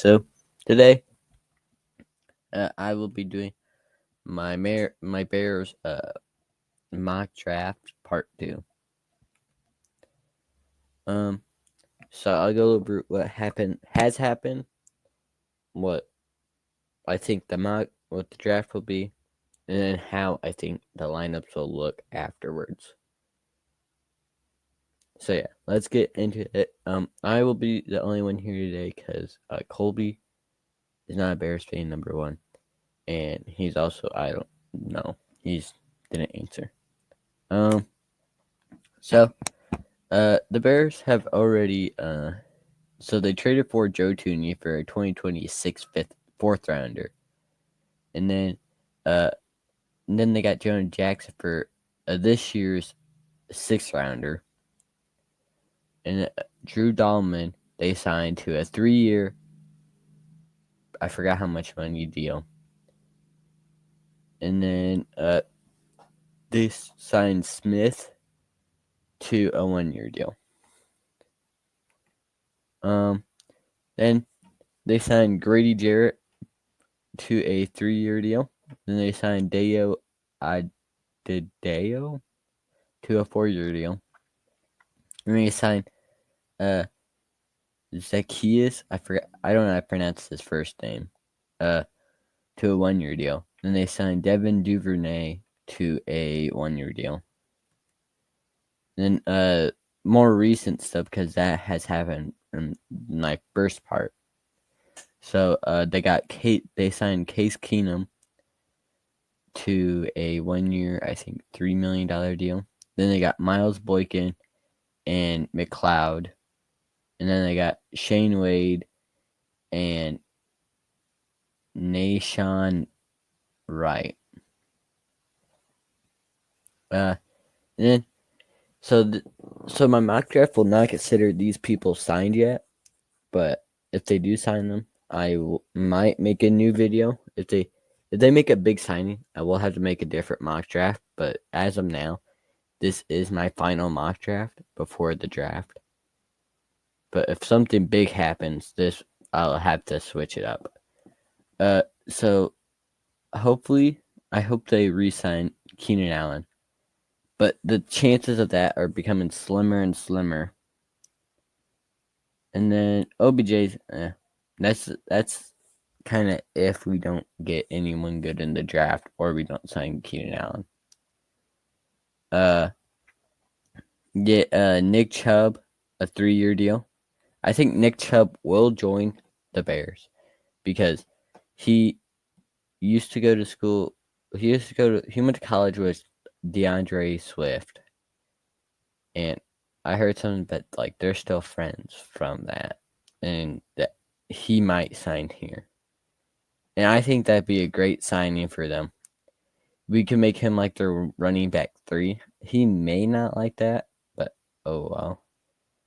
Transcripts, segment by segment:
So today, I will be doing my Bears mock draft part 2. So I'll go over what has happened, what I think what the draft will be, and then how I think the lineups will look afterwards. So yeah, let's get into it. I will be the only one here today because Colby is not a Bears fan, number one, and he's also I don't know he's didn't answer. So the Bears have already so they traded for Joe Thuney for a 2026 fourth rounder, and then uh they got Jonah Jackson for this year's sixth rounder, and Drew Dahlman they signed to a 3-year, I forgot how much money deal, and then they signed Smith to a 1-year deal. Then they signed Grady Jarrett to a 3-year deal. Then they signed Dayo Adedeo to a 4-year deal. And they signed Zacchaeus, I don't know how to pronounce his first name, to a 1-year deal. Then they signed Devin Duvernay to a 1-year deal. Then more recent stuff, because that has happened in my first part. So they signed Case Keenum to a 1-year, I think $3 million deal. Then they got Miles Boykin and McLeod. And then they got Shane Wade and Nahshon Wright. And then so my mock draft will not consider these people signed yet, but if they do sign them, I might make a new video. If they make a big signing, I will have to make a different mock draft. But as of now, this is my final mock draft before the draft. But if something big happens, I'll have to switch it up. So hopefully, I hope they re-sign Keenan Allen, but the chances of that are becoming slimmer and slimmer. And then OBJ's, that's kind of if we don't get anyone good in the draft or we don't sign Keenan Allen. Get Nick Chubb a 3-year deal. I think Nick Chubb will join the Bears because he used to go to school. He went to college with DeAndre Swift, and I heard something that like they're still friends from that, and that he might sign here. And I think that'd be a great signing for them. We can make him like their running back 3. He may not like that, but oh well.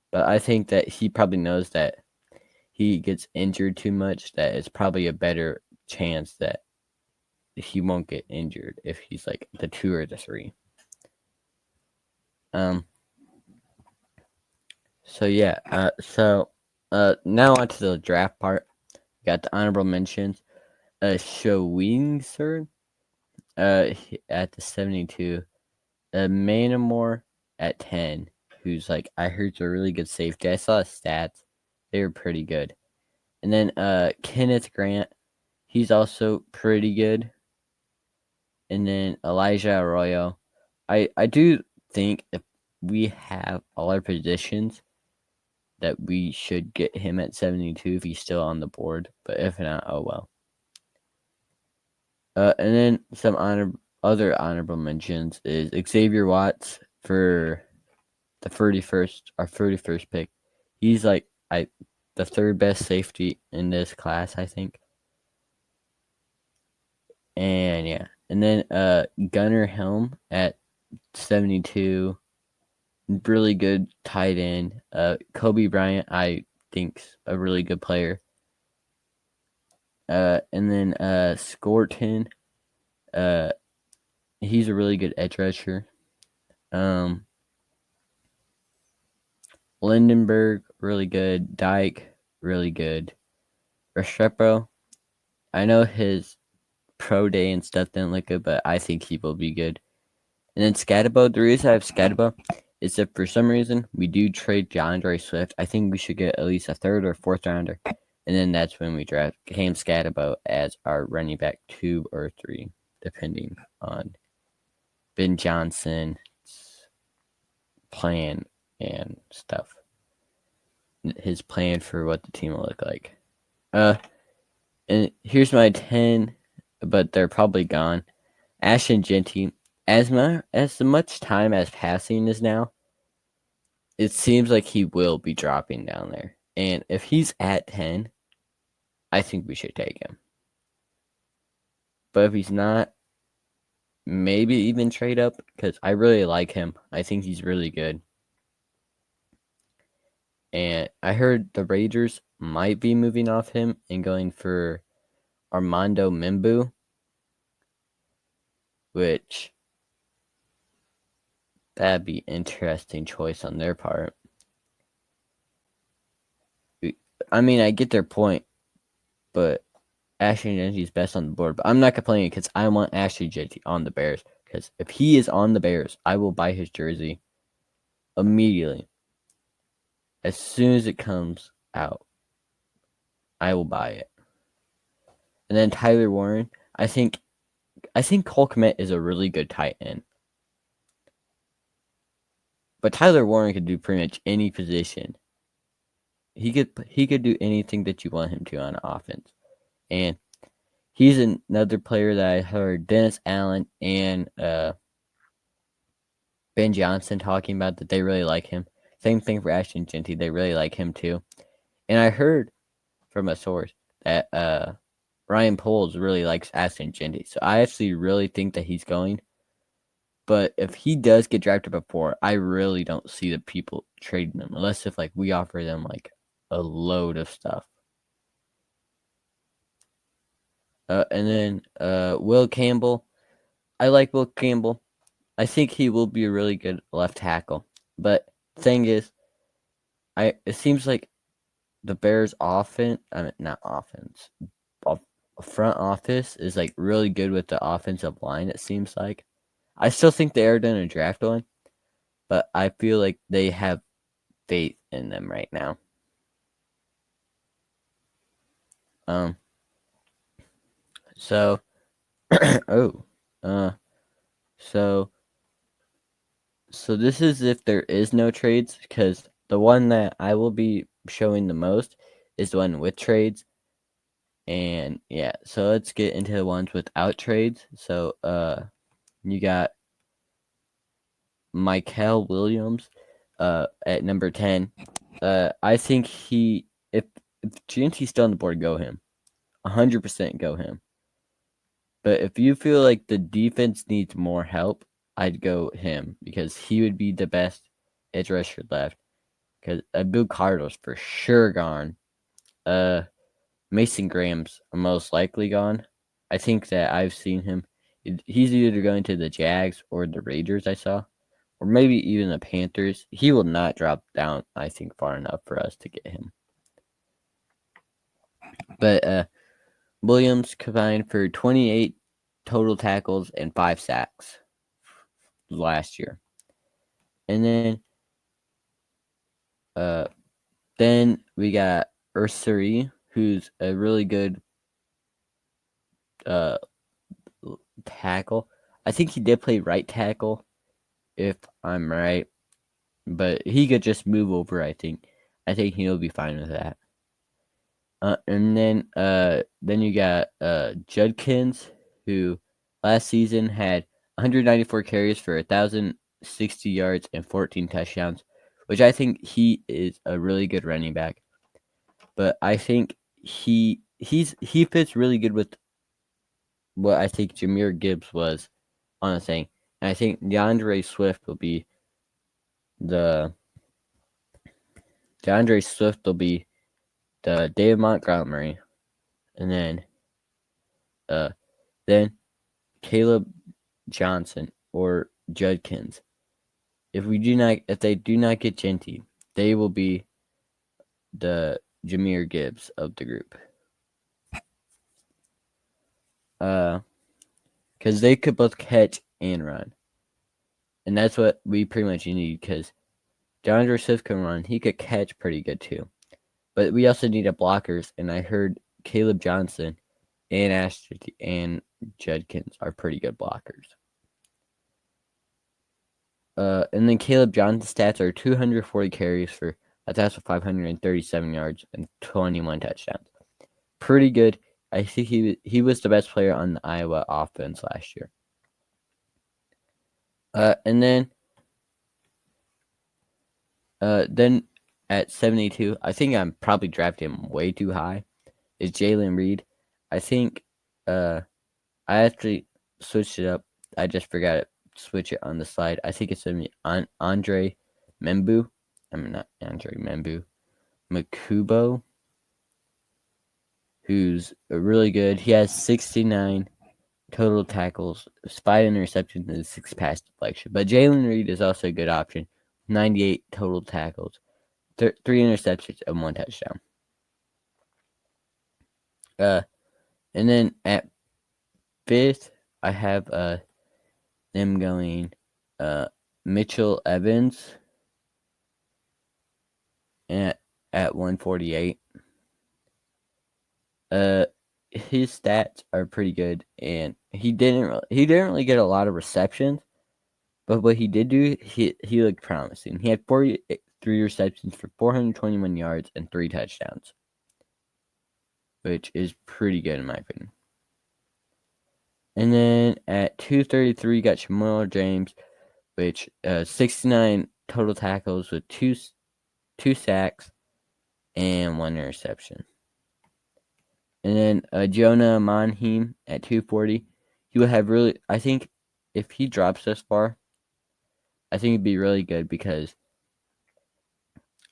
But I think that he probably knows that he gets injured too much, that it's probably a better chance that he won't get injured if he's like the 2 or the 3. So yeah. Now on to the draft part. Got the honorable mentions. Showingser, at the 72. Manamore at 10, who's like I heard is a really good safety. I saw his stats; they were pretty good. And then Kenneth Grant, he's also pretty good. And then Elijah Arroyo, I do think if we have all our positions, that we should get him at 72 if he's still on the board. But if not, oh well. And then some other honorable mentions is Xavier Watts for the 31st pick. He's like the third best safety in this class, I think. And yeah. And then Gunnar Helm at 72. Really good tight end. Kobe Bryant, I think's a really good player. And then Scorton, he's a really good edge rusher. Lindenberg, really good. Dyke, really good. Restrepo, I know his pro day and stuff didn't look good, but I think he will be good. And then Scatabo, the reason I have Scatabo is that for some reason we do trade DeAndre Swift. I think we should get at least a third or fourth rounder. And then that's when we draft Cam Scatabo as our running back 2 or 3, depending on Ben Johnson's plan and stuff. His plan for what the team will look like. And here's my 10, but they're probably gone. Ashton Jeanty, as much time as passing is now, it seems like he will be dropping down there. And if he's at 10, I think we should take him. But if he's not, maybe even trade up because I really like him. I think he's really good. And I heard the Raiders might be moving off him and going for Armando Mimbu, which that'd be interesting choice on their part. I mean, I get their point, but Ashley Jeanty's best on the board. But I'm not complaining because I want Ashley Jeanty on the Bears. Because if he is on the Bears, I will buy his jersey immediately. As soon as it comes out, I will buy it. And then Tyler Warren, I think Cole Kmet is a really good tight end. But Tyler Warren could do pretty much any position. He could do anything that you want him to on offense. And he's another player that I heard Dennis Allen and Ben Johnson talking about that they really like him. Same thing for Ashton Jeanty. They really like him too. And I heard from a source that Ryan Poles really likes Ashton Jeanty. So I actually really think that he's going. But if he does get drafted before, I really don't see the people trading him unless if like we offer them like a load of stuff. And then Will Campbell. I like Will Campbell. I think he will be a really good left tackle. But thing is, it seems like the Bears offense, not offense, front office is like really good with the offensive line, it seems like. I still think they are going to draft one, but I feel like they have faith in them right now. So so this is if there is no trades, because the one that I will be showing the most is the one with trades. And yeah, so let's get into the ones without trades. So you got Michael Williams at number 10. I think if Jeanty's still on the board, go him. 100% go him. But if you feel like the defense needs more help, I'd go him because he would be the best edge rusher left. Because Abdul Carter's for sure gone. Mason Graham's most likely gone. I think that I've seen him. He's either going to the Jags or the Raiders, I saw. Or maybe even the Panthers. He will not drop down, I think, far enough for us to get him. But Williams combined for 28 total tackles and 5 sacks last year. And then we got Ursary, who's a really good tackle. I think he did play right tackle, if I'm right. But he could just move over, I think. I think he'll be fine with that. And then you got Judkins, who last season had 194 carries for 1,060 yards and 14 touchdowns, which I think he is a really good running back. But I think he fits really good with what I think Jahmyr Gibbs was on the thing. And I think DeAndre Swift will be the David Montgomery, and then Caleb Johnson or Judkins. If they do not get Jeanty, they will be the Jahmyr Gibbs of the group. because they could both catch and run, and that's what we pretty much need. Because DeAndre Swift can run, he could catch pretty good too. But we also need a blockers, and I heard Caleb Johnson and Ashton and Judkins are pretty good blockers. And then Caleb Johnson's stats are 240 carries for 1,537 yards and 21 touchdowns. Pretty good. I think he was the best player on the Iowa offense last year. And then at 72, I think I'm probably drafting him way too high, is Jalen Reed. I think I actually switched it up. I just forgot to switch it on the slide. I think it's going to be Andre Membu. I'm not Andre Membu. Makubo, who's really good. He has 69 total tackles, 5 interceptions, and 6 pass deflection. But Jalen Reed is also a good option. 98 total tackles, 3 interceptions, and 1 touchdown. And then at 5th, I have them going Mitchell Evans at 148. His stats are pretty good, and he didn't really get a lot of receptions, but what he did do, he looked promising. He had 43 receptions for 421 yards and 3 touchdowns, which is pretty good in my opinion. And then at 233, got Jamal James, which 69 total tackles with two sacks and 1 interception. And then Jonah Monheim at 240. He would have really, I think, if he drops this far, I think it'd be really good because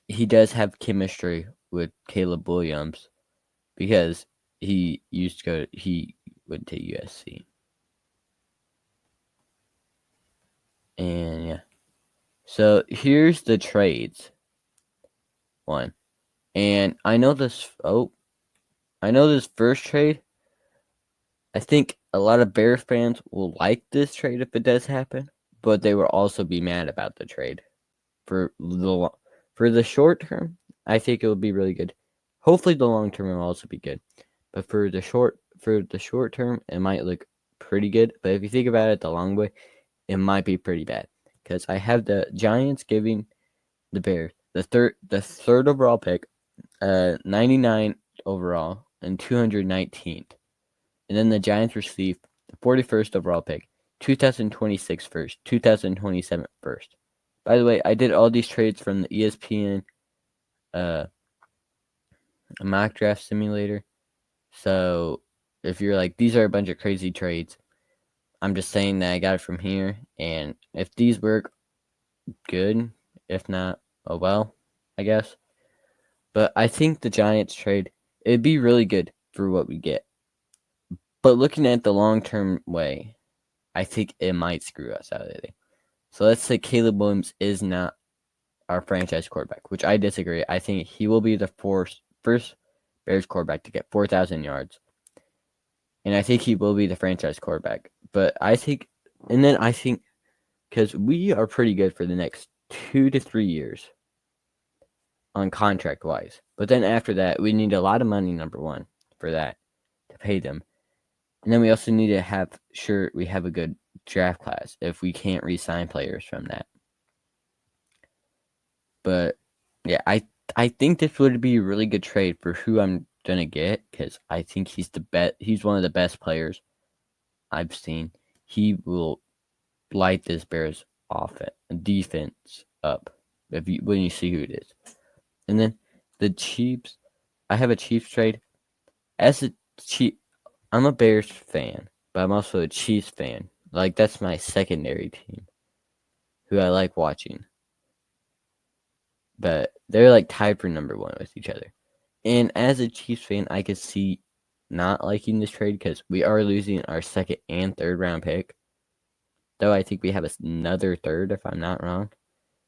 he does have chemistry with Caleb Williams because he went to USC. And yeah. So here's the trades. One. And I know this first trade. I think a lot of Bears fans will like this trade if it does happen, but they will also be mad about the trade. For the short term, I think it will be really good. Hopefully the long term will also be good. But for the short term, it might look pretty good. But if you think about it the long way, it might be pretty bad. Because I have the Giants giving the Bears the third overall pick, 99 overall, and 219th. And then the Giants receive the 41st overall pick, 2026 first, 2027 first. By the way, I did all these trades from the ESPN mock draft simulator. So if you're like, these are a bunch of crazy trades, I'm just saying that I got it from here. And if these work, good. If not, oh well, I guess. But I think the Giants trade, it'd be really good for what we get. But looking at the long-term way, I think it might screw us out of it. So let's say Caleb Williams is not our franchise quarterback, which I disagree. I think he will be the first Bears quarterback to get 4,000 yards. And I think he will be the franchise quarterback. But I think, because we are pretty good for the next 2 to 3 years on contract-wise. But then after that, we need a lot of money, number one, for that, to pay them. And then we also need to have sure we have a good draft class if we can't re-sign players from that. But yeah, I think this would be a really good trade for who I'm gonna get because I think he's he's one of the best players I've seen. He will light this Bears defense up when you see who it is. And then the Chiefs, I have a Chiefs trade. I'm a Bears fan, but I'm also a Chiefs fan. Like, that's my secondary team who I like watching. But they're like tied for number one with each other. And as a Chiefs fan, I could see not liking this trade because we are losing our second and third round pick. Though I think we have another third, if I'm not wrong.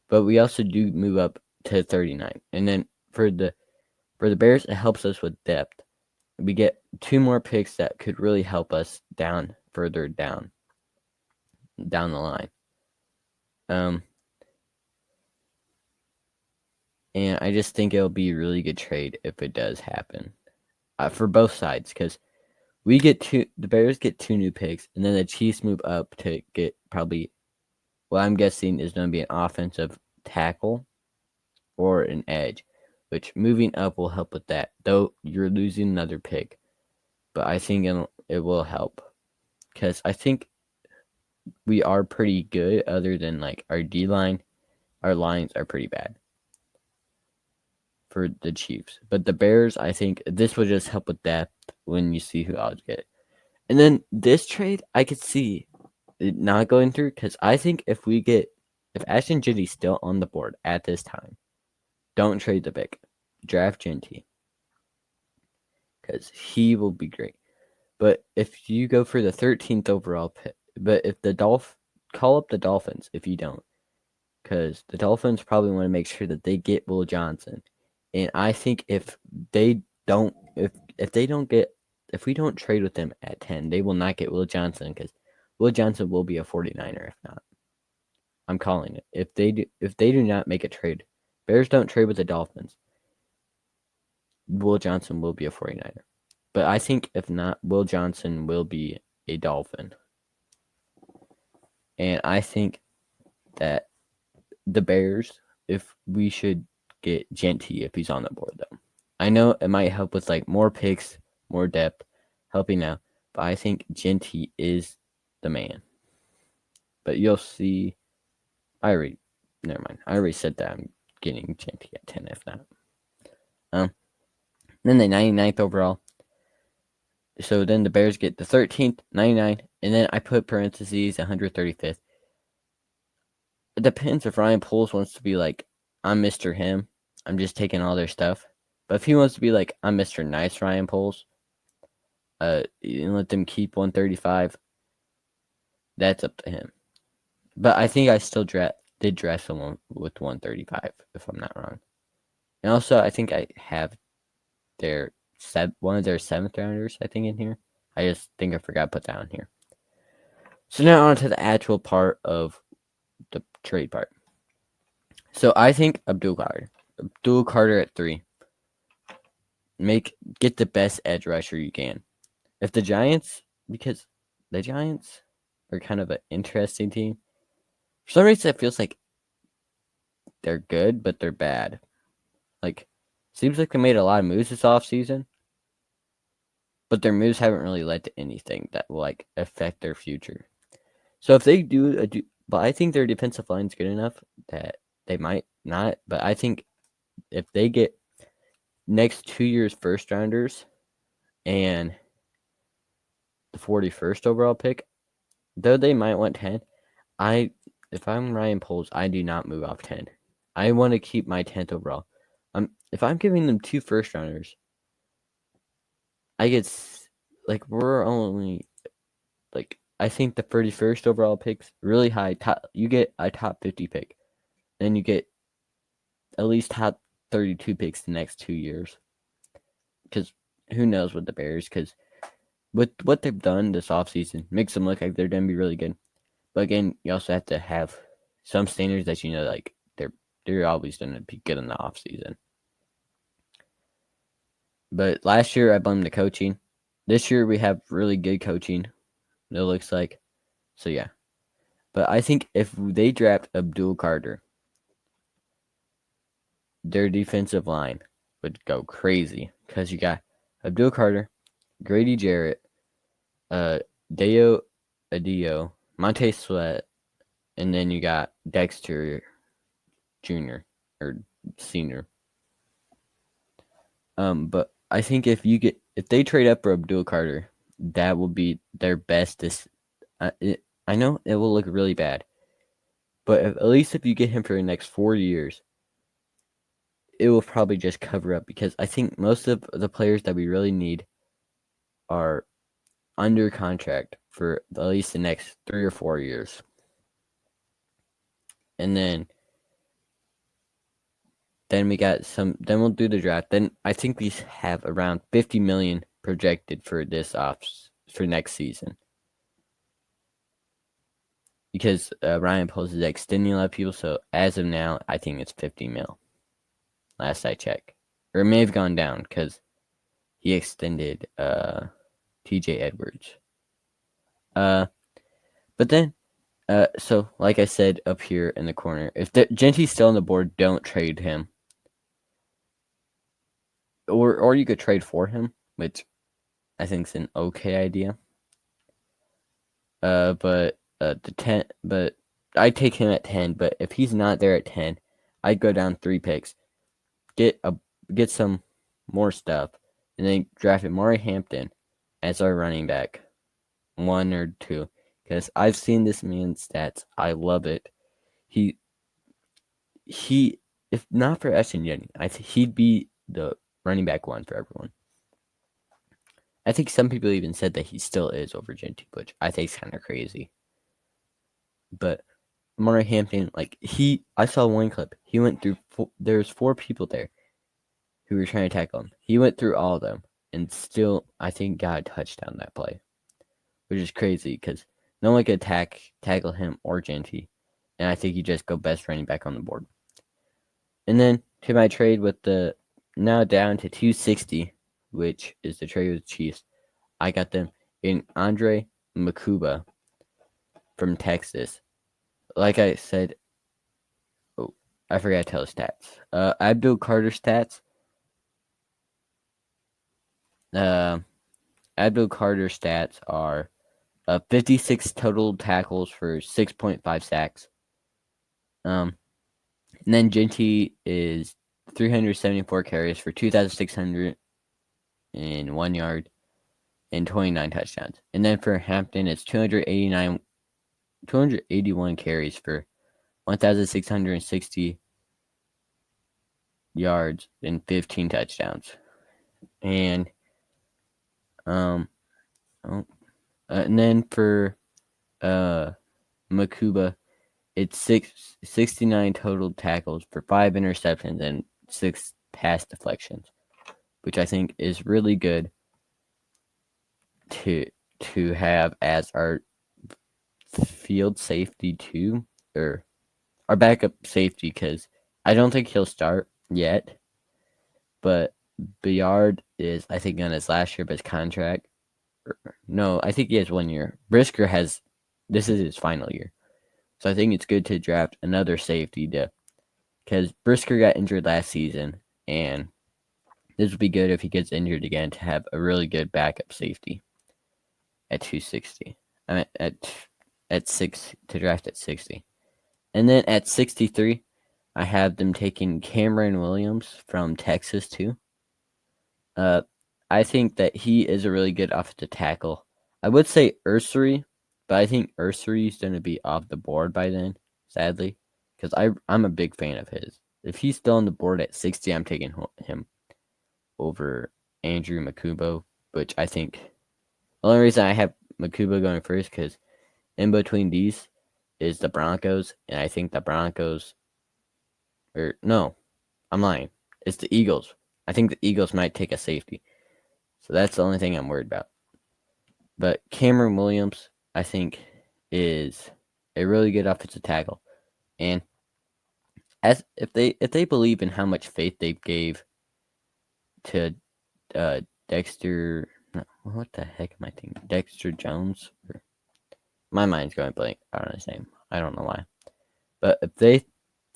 But we also do move up to 39. And then for the Bears, it helps us with depth. we get 2 more picks that could really help us further down the line. And I just think it'll be a really good trade if it does happen for both sides, because the Bears get 2 new picks, and then the Chiefs move up to get probably what I'm guessing is going to be an offensive tackle or an edge, which moving up will help with that, though you're losing another pick. But I think it will help, because I think we are pretty good other than like our D-line. Our lines are pretty bad for the Chiefs. But the Bears, I think this would just help with depth when you see who I'll get. And then this trade, I could see it not going through, because I think if Ashton Jeanty's still on the board at this time, don't trade the pick. Draft Jeanty, because he will be great. But if you go for the 13th overall pick, but if call up the Dolphins if you don't, because the Dolphins probably want to make sure that they get Will Johnson. And I think if we don't trade with them at 10, they will not get Will Johnson, because Will Johnson will be a 49er if not. I'm calling it. If they do not make a trade, Bears don't trade with the Dolphins, Will Johnson will be a 49er. But I think if not, Will Johnson will be a Dolphin. And I think that the Bears, if we should get Jeanty if he's on the board, though. I know it might help with like more picks, more depth, helping out, but I think Jeanty is the man. But you'll see. Never mind. I already said that I'm getting Jeanty at 10 if not. Then the 99th overall. So then the Bears get the 13th, 99, and then I put parentheses 135th. It depends if Ryan Poles wants to be like, I'm Mr. Him. I'm just taking all their stuff. But if he wants to be like, I'm Mr. Nice Ryan Poles, and let them keep 135, that's up to him. But I think I still did draft someone with 135, if I'm not wrong. And also, I think I have one of their 7th rounders, I think, in here. I just think I forgot to put that on here. So now on to the actual part of the trade part. So I think Abdul Carter at 3. Get the best edge rusher you can. If the Giants, because the Giants are kind of an interesting team. For some reason, it feels like they're good, but they're bad. Like, seems like they made a lot of moves this offseason, but their moves haven't really led to anything that will like affect their future. So if they but I think their defensive line's good enough that they might not. But I think if they get next 2 years first rounders and the 41st overall pick, though they might want 10, if I'm Ryan Poles, I do not move off 10. I want to keep my 10th overall. If I'm giving them 2 first rounders, I get we're only I think the 31st overall pick's really high. You get a top 50 pick, then you get at least top 32 picks the next 2 years. Because who knows with the Bears? Because with what they've done this offseason, makes them look like they're going to be really good. But again, you also have to have some standards that like they're always going to be good in the offseason. But last year I blamed the coaching. This year we have really good coaching. It looks like. So yeah. But I think if they draft Abdul Carter, their defensive line would go crazy, because you got Abdul Carter, Grady Jarrett, Dayo Adio, Montez Sweat, and then you got Dexter Jr. or Senior. But I think if they trade up for Abdul Carter, that will be their best. I know it will look really bad, but at least if you get him for the next 4 years, it will probably just cover up, because I think most of the players that we really need are under contract for at least the next 3 or 4 years. And then we got then we'll do the draft. Then I think we have around $50 million projected for for next season. Because Ryan Poles is extending a lot of people, so as of now, I think it's 50 mil. Last I checked. Or it may have gone down because he extended TJ Edwards. But then, so like I said up here in the corner, if Genty's still on the board, don't trade him. Or you could trade for him, which I think is an okay idea. But I take him at 10. But if he's not there at 10, I'd go down 3 picks, get some more stuff, and then draft Maury Hampton as our running back, 1 or 2. Because I've seen this man's stats, I love it. He, if not for Ashton Jennings, he'd be the running back 1 for everyone. I think some people even said that he still is over Genty, which I think is kind of crazy. But Maury Hampton, I saw one clip. He went through. There's 4 people there who were trying to tackle him. He went through all of them, and still, I think, got a touchdown that play, which is crazy because no one could tackle him or Genty, and I think he just go best running back on the board. And then to my trade with the now down to 260, which is the trade with the Chiefs, I got them in Andre Makuba from Texas. Like I said, I forgot to tell the stats. Abdul Carter stats. Abdul Carter stats are 56 total tackles for 6.5 sacks. And then Genty is 374 carries for 2,601 yards and 29 touchdowns. And then for Hampton, it's 281 carries for 1,660 yards and 15 touchdowns. And and then for Makuba, it's 69 total tackles for 5 interceptions and 6 pass deflections, which I think is really good to have as our field safety too, or our backup safety, because I don't think he'll start yet, but Bayard is, I think, on his last year of his contract. No, I think he has 1 year. Brisker this is his final year. So I think it's good to draft another safety because Brisker got injured last season, and this would be good if he gets injured again to have a really good backup safety at 260. At 6 to draft at 60. And then at 63, I have them taking Cameron Williams from Texas too. I think that he is a really good offensive tackle. I would say Ursary, but I think Ursary is going to be off the board by then, sadly, because I'm a big fan of his. If he's still on the board at 60, I'm taking him over Andrew Makubo, which I think the only reason I have Makubo going first because in between these is the Broncos, and I think the Broncos, no, I'm lying. It's the Eagles. I think the Eagles might take a safety. So that's the only thing I'm worried about. But Cameron Williams, I think, is a really good offensive tackle. And if they believe in how much faith they gave to Dexter, what the heck am I thinking? Dexter Jones? My mind's going blank on his name. I don't know why. But if they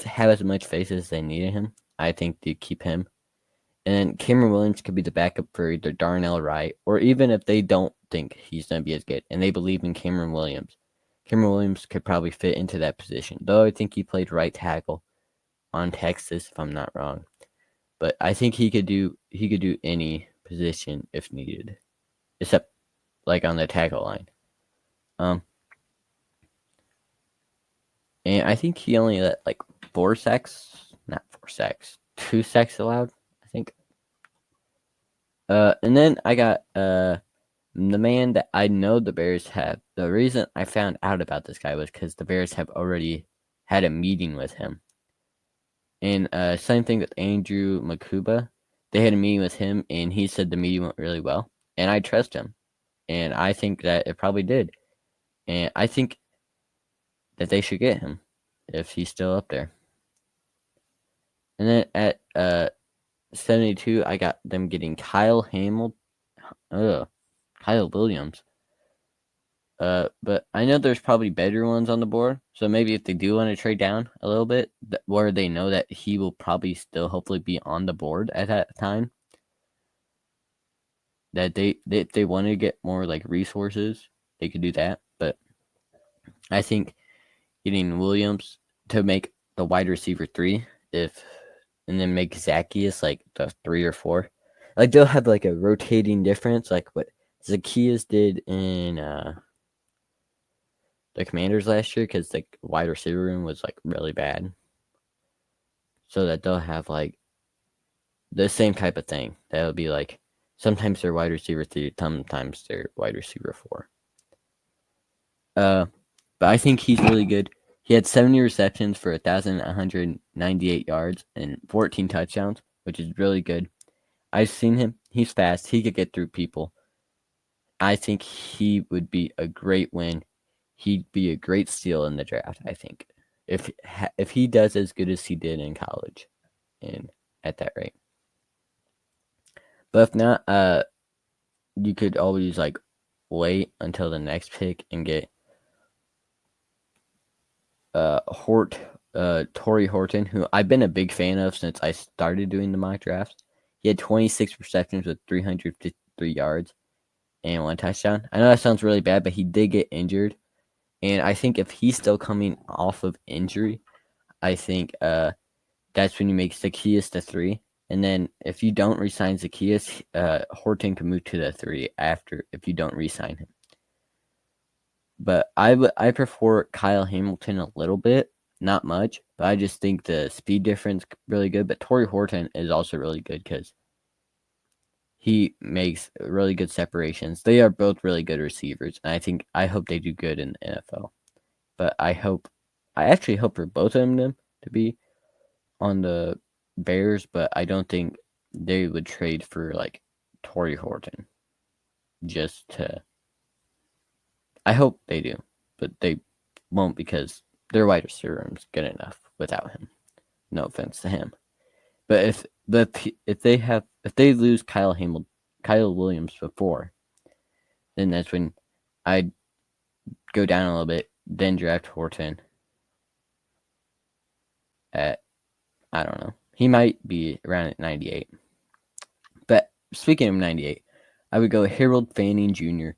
have as much faith as they need in him, I think they keep him. And then Cameron Williams could be the backup for either Darnell Wright, or even if they don't think he's going to be as good and they believe in Cameron Williams could probably fit into that position. Though I think he played right tackle on Texas, if I'm not wrong. But I think he could do any position if needed, except like on the tackle line. And I think he only let 2 sacks allowed, I think. And then I got the man that I know the Bears have. The reason I found out about this guy was because the Bears have already had a meeting with him. And same thing with Andrew Makuba. They had a meeting with him, and he said the meeting went really well. and I trust him, and I think that it probably did, and I think that they should get him if he's still up there. And then at 72, I got them getting Kyle Williams. But I know there's probably better ones on the board. So maybe if they do want to trade down a little bit, where they know that he will probably still hopefully be on the board at that time, that if they want to get more like resources, they could do that. But I think getting Williams to make the wide receiver 3, and then make Zacchaeus like the 3 or 4, like they'll have like a rotating difference, like what Zacchaeus did in the Commanders last year, because the wide receiver room was like really bad. So that they'll have like the same type of thing. That'll be like sometimes they're wide receiver 3, sometimes they're wide receiver 4. But I think he's really good. He had 70 receptions for 1,198 yards and 14 touchdowns, which is really good. I've seen him. He's fast. He could get through people. I think he would be a great win. He'd be a great steal in the draft, I think, if he does as good as he did in college and at that rate. But if not, you could always like wait until the next pick and get Torrey Horton, who I've been a big fan of since I started doing the mock drafts. He had 26 receptions with 353 yards and 1 touchdown. I know that sounds really bad, but he did get injured. And I think if he's still coming off of injury, I think that's when you make Zacchaeus the 3. And then if you don't resign Zacchaeus, Horton can move to the 3 after if you don't resign him. But I prefer Kyle Hamilton a little bit, not much, but I just think the speed difference really good. But Torrey Horton is also really good because he makes really good separations. They are both really good receivers, and I hope they do good in the NFL. But I actually hope for both of them to be on the Bears, but I don't think they would trade for like Torrey Horton just to. I hope they do, but they won't because their wide receiver room's good enough without him. No offense to him, but if they lose Kyle Williams before, then that's when I'd go down a little bit, then draft Horton at, I don't know. He might be around at 98. But speaking of 98, I would go Harold Fanning Jr.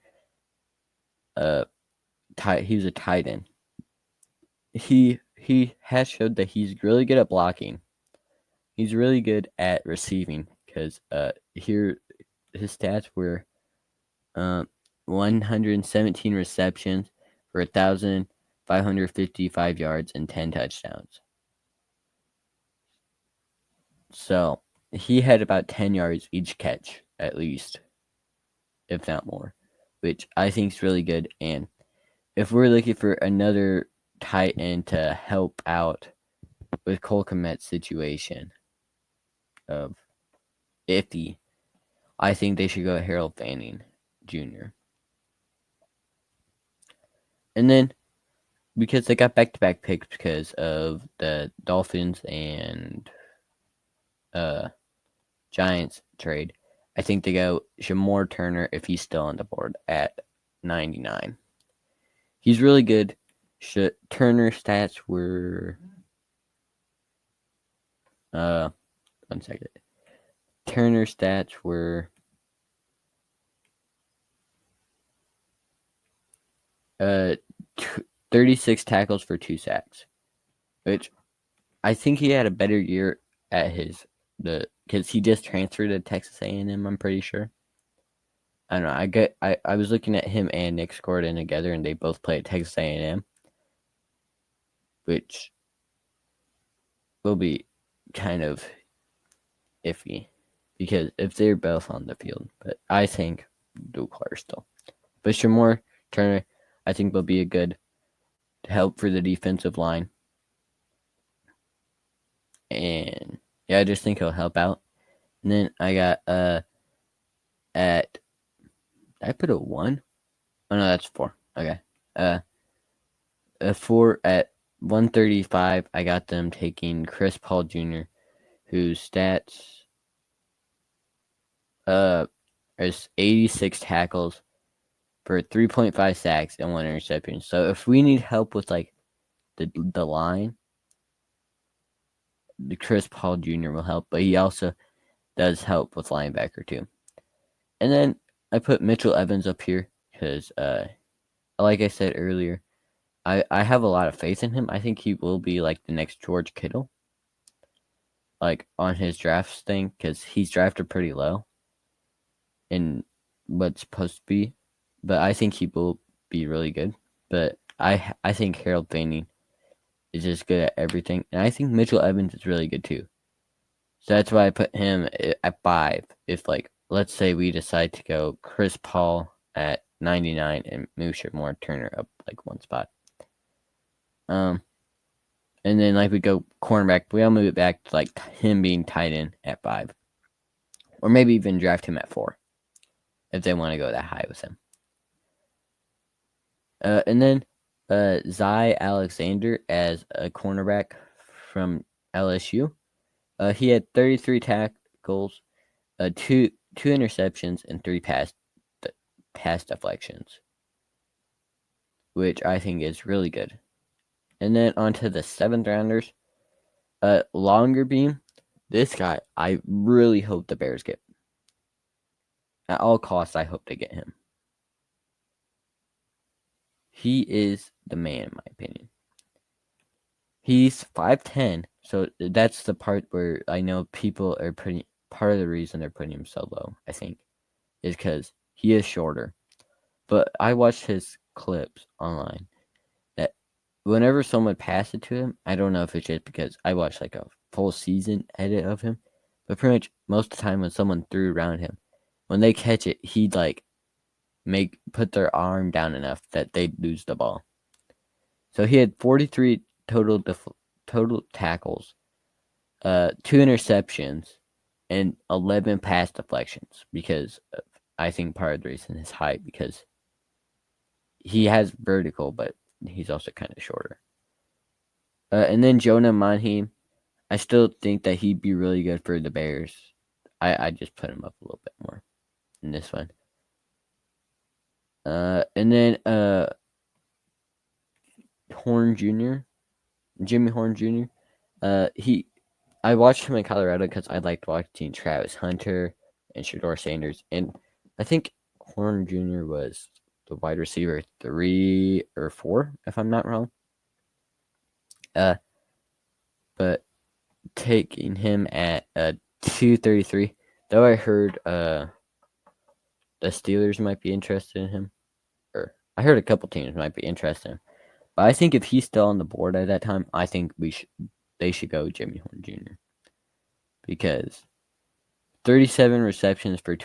He was a tight end. He has showed that he's really good at blocking. He's really good at receiving because here his stats were 117 receptions for 1,555 yards and 10 touchdowns. So he had about 10 yards each catch, at least, if not more, which I think is really good. And if we're looking for another tight end to help out with Cole Kmet's situation of iffy, I think they should go Harold Fanning Jr. And then, because they got back-to-back picks because of the Dolphins and Giants trade, I think they go Shamor Turner if he's still on the board at 99. He's really good. Turner stats were 1 second. Turner stats were 36 tackles for 2 sacks, which I think he had a better year at because he just transferred to Texas A&M. I'm pretty sure. I don't know. I was looking at him and Nick Gordon together, and they both play at Texas A&M, which will be kind of iffy because if they're both on the field, but I think Duclair still. But Shamor Turner, I think will be a good help for the defensive line, and yeah, I just think he'll help out. And then I got at I put a 1? Oh, no, that's 4. Okay. A 4 at 135. I got them taking Chris Paul Jr., whose stats is 86 tackles for 3.5 sacks and 1 interception. So if we need help with like the line, the Chris Paul Jr. will help, but he also does help with linebacker too. And then I put Mitchell Evans up here because, like I said earlier, I have a lot of faith in him. I think he will be like the next George Kittle, like on his drafts thing, because he's drafted pretty low in what's supposed to be. But I think he will be really good. But I think Harold Fanning is just good at everything, and I think Mitchell Evans is really good too. So that's why I put him at 5. If like let's say we decide to go Chris Paul at 99 and move Shamar Turner up like 1 spot. And then like we go cornerback, we all move it back to like him being tight end at 5, or maybe even draft him at 4 if they want to go that high with him. And then Zy Alexander as a cornerback from LSU. He had 33 tackles, two interceptions, and 3 pass deflections, which I think is really good. And then on to the 7th rounders. Longerbeam. This guy, I really hope the Bears get. At all costs, I hope they get him. He is the man, in my opinion. He's 5'10", so that's the part where I know people are putting. Part of the reason they're putting him so low, I think, is because he is shorter. But I watched his clips online that whenever someone passed it to him, I don't know if it's just because I watched like a full season edit of him, but pretty much most of the time when someone threw around him, when they catch it, he'd like put their arm down enough that they'd lose the ball. So he had 43 total tackles, 2 interceptions, and 11 pass deflections. Because I think part of the reason is height, because he has vertical, but he's also kind of shorter. And then Jonah Monheim, I still think that he'd be really good for the Bears. I just put him up a little bit more in this one. And then Horn Jr., Jimmy Horn Jr. I watched him in Colorado because I liked watching Travis Hunter and Shedeur Sanders, and I think Horn Jr. was the wide receiver 3 or 4, if I'm not wrong. But taking him at 233, though I heard the Steelers might be interested in him, or I heard a couple teams might be interested in him. But I think if he's still on the board at that time, I think they should go Jimmy Horn Jr. because 37 receptions for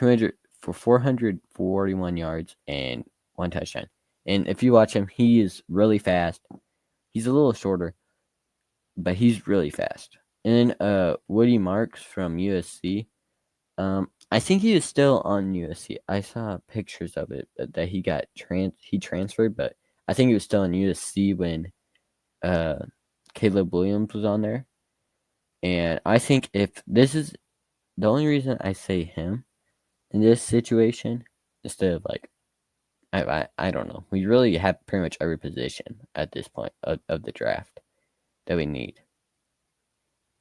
441 yards and 1 touchdown. And if you watch him, he is really fast. He's a little shorter, but he's really fast. And then Woody Marks from USC. I think he is still on USC. I saw pictures of it that he got he transferred, but I think he was still in USC when Caleb Williams was on there. And I think if this is the only reason I say him in this situation, instead of like, I don't know. We really have pretty much every position at this point of the draft that we need.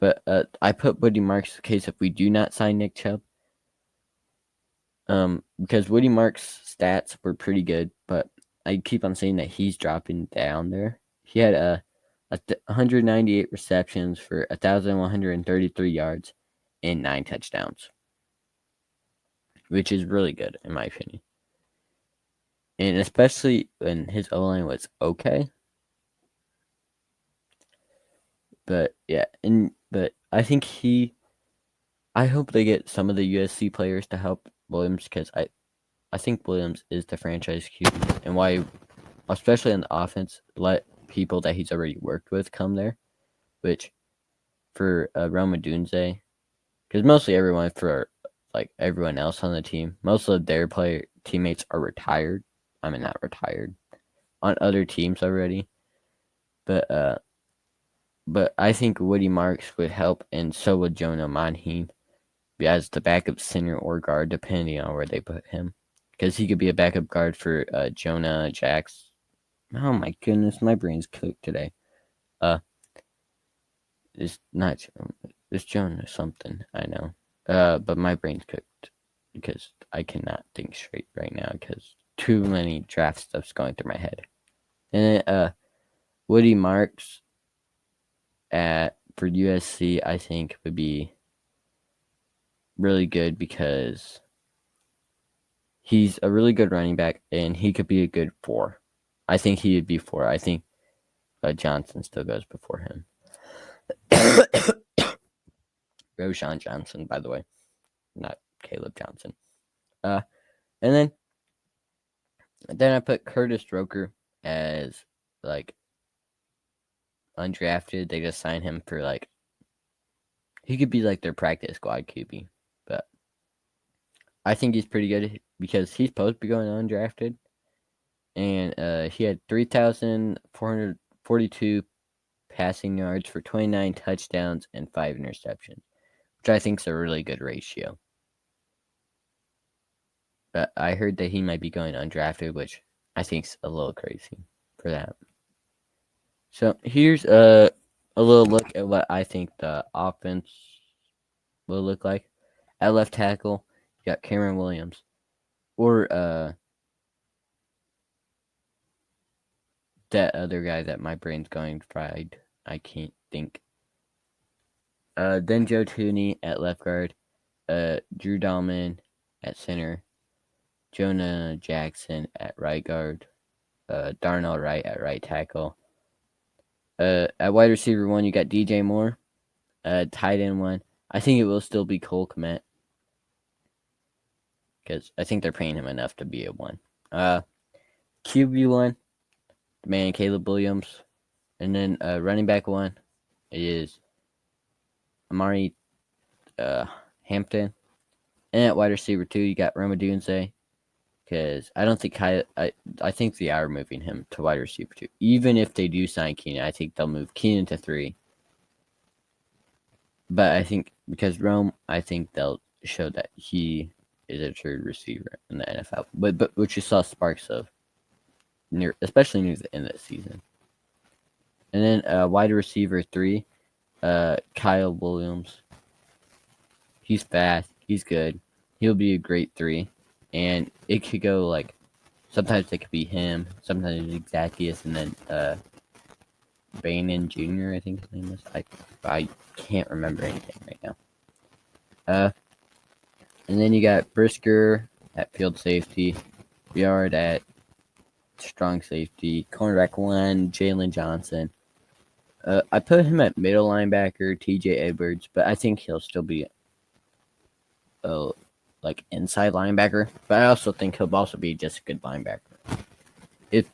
But I put Woody Marks in case if we do not sign Nick Chubb. Because Woody Marks' stats were pretty good, but I keep on saying that he's dropping down there. He had 198 receptions for 1,133 yards and 9 touchdowns, which is really good in my opinion. And especially when his O-line was okay. But yeah, but I think I hope they get some of the USC players to help Williams, because I think Williams is the franchise QB, and why, especially on the offense, let people that he's already worked with come there, which for Rome Odunze, because mostly everyone for like everyone else on the team. Most of their teammates are retired. I mean, not retired, on other teams already. But I think Woody Marks would help, and so would Jonah Monheim as the backup center or guard, depending on where they put him. Because he could be a backup guard for Jonah Jax. Oh my goodness, my brain's cooked today. It's not it's Jonah something, I know. But my brain's cooked because I cannot think straight right now because too many draft stuff's going through my head. And then Woody Marks for USC, I think would be really good because he's a really good running back and he could be a good 4. I think he would be 4. I think Johnson still goes before him. Roschon Johnson, by the way, not Caleb Johnson. And then I put Curtis Roker as like undrafted. They just signed him for like he could be like their practice squad QB, but I think he's pretty good because he's supposed to be going undrafted, and he had 3,442 passing yards for 29 touchdowns and 5 interceptions, which I think is a really good ratio. But I heard that he might be going undrafted, which I think is a little crazy for that. So here's a little look at what I think the offense will look like. At left tackle, you got Cameron Williams. Or that other guy that my brain's going fried. I can't think. Then Joe Tooney at left guard. Drew Dahlman at center. Jonah Jackson at right guard. Darnell Wright at right tackle. At wide receiver 1, you got DJ Moore. Tight end 1, I think it will still be Cole Kmet. Because I think they're paying him enough to be a 1. QB 1, man, Caleb Williams. And then running back 1 is Amari Hampton. And at wide receiver 2, you got Roma Dunze. Because I don't think I think they are moving him to wide receiver 2. Even if they do sign Keenan, I think they'll move Keenan to 3. But I think because Rome, I think they'll show that he is a true receiver in the NFL. But which you saw sparks of especially near the end of the season. And then wide receiver 3, Kyle Williams. He's fast. He's good. He'll be a great 3. And it could go like, sometimes it could be him, sometimes it's Zacchaeus, and then Bainan Jr., I think his name is. I can't remember anything right now. And then you got Brisker at field safety, Yard at strong safety, cornerback 1, Jalen Johnson. I put him at middle linebacker, TJ Edwards, but I think he'll still be like inside linebacker. But I also think he'll also be just a good linebacker. But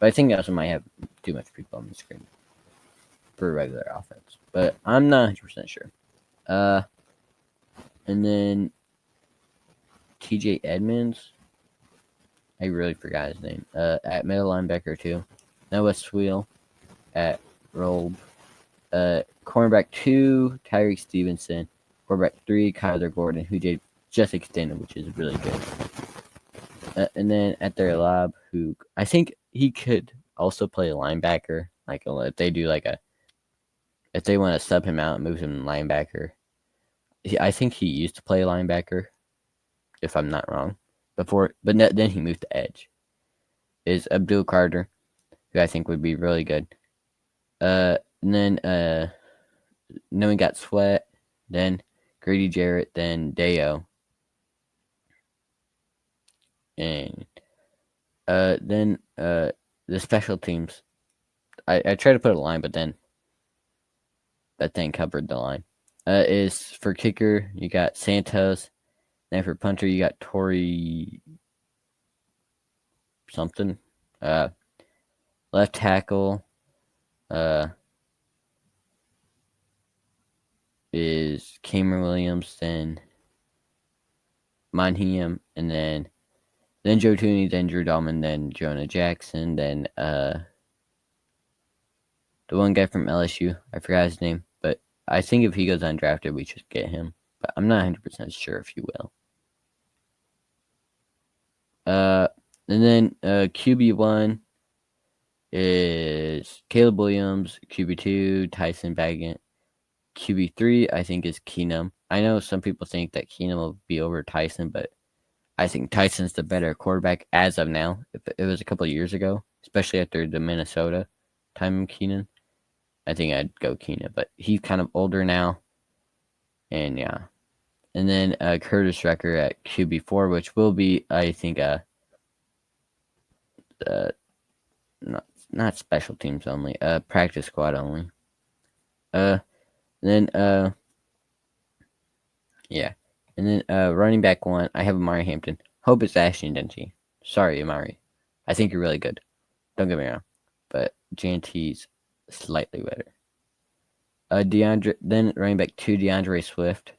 I think he also might have too much people on the screen for a regular offense. But I'm not 100% sure. And then TJ Edmonds. I really forgot his name. At middle linebacker 2. Noah Sewell at Roll. Cornerback 2, Tyreek Stevenson. Cornerback 3, Kyler Gordon, who just extended, which is really good. And then at their lob, who I think he could also play a linebacker. Like if they do if they want to sub him out and move him to linebacker. I think he used to play linebacker, if I'm not wrong, before. But then he moved to edge. Is Abdul Carter, who I think would be really good. And then we got Sweat, then Grady Jarrett, then Deo. And then the special teams. I tried to put a line, but then that thing covered the line. Is for kicker, you got Santos. Then for punter, you got Torrey something. Left tackle is Cameron Williams. Then Monheim, and then Joe Tooney, then Drew Dalman, then Jonah Jackson, then the one guy from LSU. I forgot his name, but I think if he goes undrafted, we should get him. But I'm not 100% sure if he will. And then QB1 is Caleb Williams. QB2, Tyson Bagent. QB3, I think, is Keenum. I know some people think that Keenum will be over Tyson, but I think Tyson's the better quarterback as of now. If it was a couple of years ago, especially after the Minnesota time of Keenan, I think I'd go Keenan. But he's kind of older now, and yeah. And then Curtis Strecker at QB4, which will be, I think, not special teams only, practice squad only. Then yeah. And then running back 1, I have Amari Hampton. Hope it's Ashton Dempsey. Sorry, Amari. I think you're really good. Don't get me wrong. But JNT's slightly better. Then running back 2, DeAndre Swift.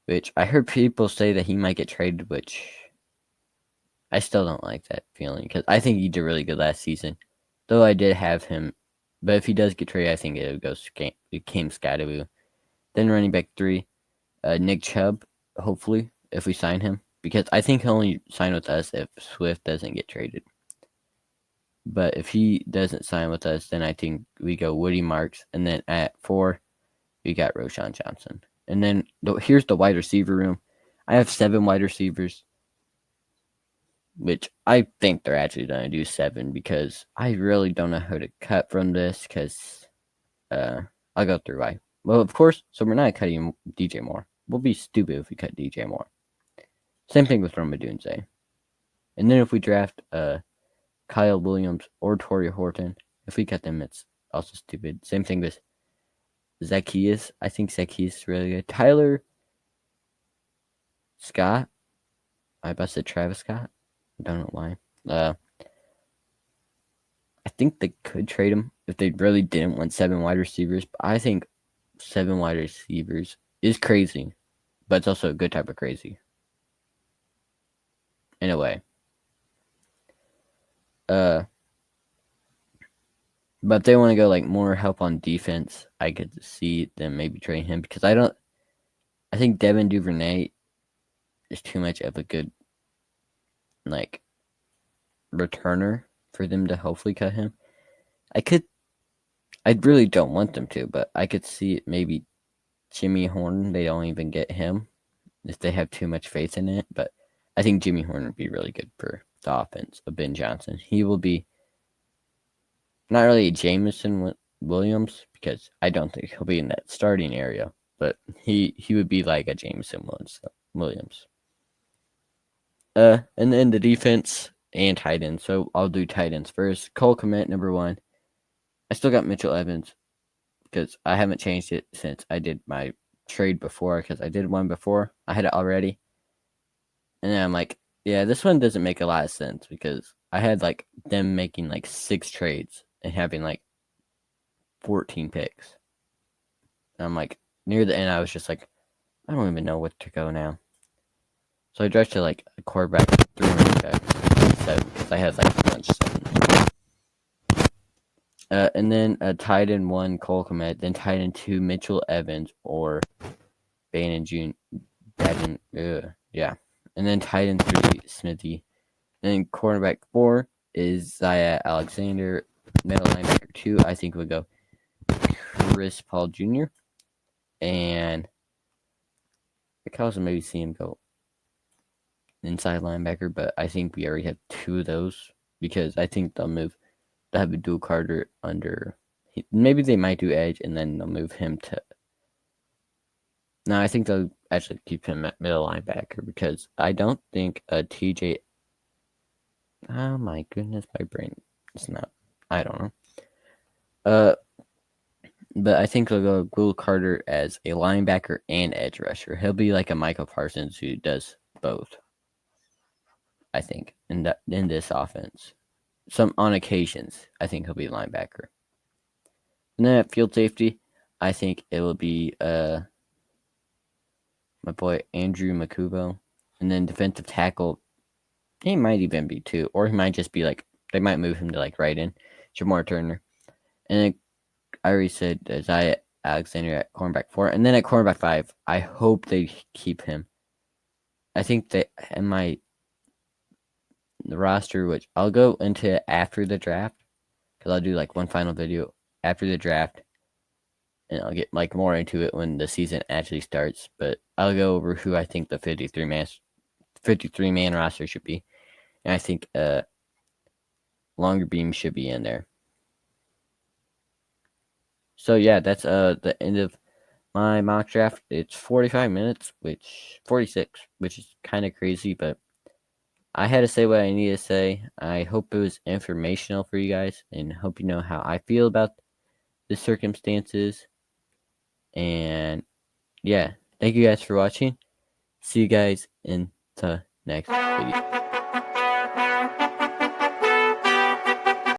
Which I heard people say that he might get traded, which I still don't like that feeling. Because I think he did really good last season. Though I did have him. But if he does get traded, I think it would go Cam Skadoo. Then running back 3, Nick Chubb, hopefully, if we sign him. Because I think he'll only sign with us if Swift doesn't get traded. But if he doesn't sign with us, then I think we go Woody Marks. And then at 4, we got Roschon Johnson. And then here's the wide receiver room. I have 7 wide receivers, which I think they're actually going to do 7 because I really don't know how to cut from this because I'll go through why. Well, of course, so we're not cutting DJ Moore. We'll be stupid if we cut DJ Moore. Same thing with Rome Odunze. And then if we draft Kyle Williams or Torrey Horton, if we cut them, it's also stupid. Same thing with Zacchaeus. I think Zacchaeus is really good. Tyler Scott. I about said Travis Scott. I don't know why. I think they could trade him if they really didn't want 7 wide receivers. But I think 7 wide receivers is crazy, but it's also a good type of crazy. In a way. But if they want to go like more help on defense, I could see them maybe trading him because I think Devin Duvernay is too much of a good like returner for them to hopefully cut him. I really don't want them to, but I could see it maybe Jimmy Horn, they don't even get him if they have too much faith in it, but I think Jimmy Horn would be really good for the offense of Ben Johnson. He will be not really a Jameson Williams because I don't think he'll be in that starting area, but he would be like a Jameson Williams. And then the defense and tight ends. So I'll do tight ends first. Cole Kmet, number 1. I still got Mitchell Evans because I haven't changed it since I did my trade before because I did one before. I had it already. And then I'm like, yeah, this one doesn't make a lot of sense because I had like them making like 6 trades and having like 14 picks. And I'm like, near the end, I was just like, I don't even know what to go now. So I drafted like a quarterback, 3 running backs, 7 because I had like a bunch of 7. And then a tight end 1, Cole Kmet, then tight end 2, Mitchell Evans or Bannon Jr. Yeah. And then tight end 3, Smithy. And then cornerback 4 is Zaya Alexander. Middle linebacker 2, I think would go Chris Paul Jr. And I could also maybe see him go inside linebacker, but I think we already have 2 of those because I think they'll have Abdul Carter under. Maybe they might do edge and then they'll move him to. No, I think they'll actually keep him at middle linebacker because I don't think a TJ. Oh my goodness, my brain is not. I don't know. But I think they'll go Will Carter as a linebacker and edge rusher. He'll be like a Michael Parsons who does both. I think in this offense, on occasions, I think he'll be linebacker. And then at field safety, I think it will be my boy Andrew Makubo. And then defensive tackle, he might even be 2, or he might just be like, they might move him to like right in, Jamar Turner. And then I already said Isaiah Alexander at cornerback 4. And then at cornerback 5, I hope they keep him. I think that in the roster, which I'll go into after the draft, because I'll do like one final video after the draft, and I'll get like more into it when the season actually starts. But I'll go over who I think the 53-man roster should be, and I think Longer Beam should be in there. So yeah, that's the end of my mock draft. It's 45 minutes, 46, which is kind of crazy, but I had to say what I need to say. I hope it was informational for you guys, and hope you know how I feel about the circumstances. And yeah, thank you guys for watching. See you guys in the next video.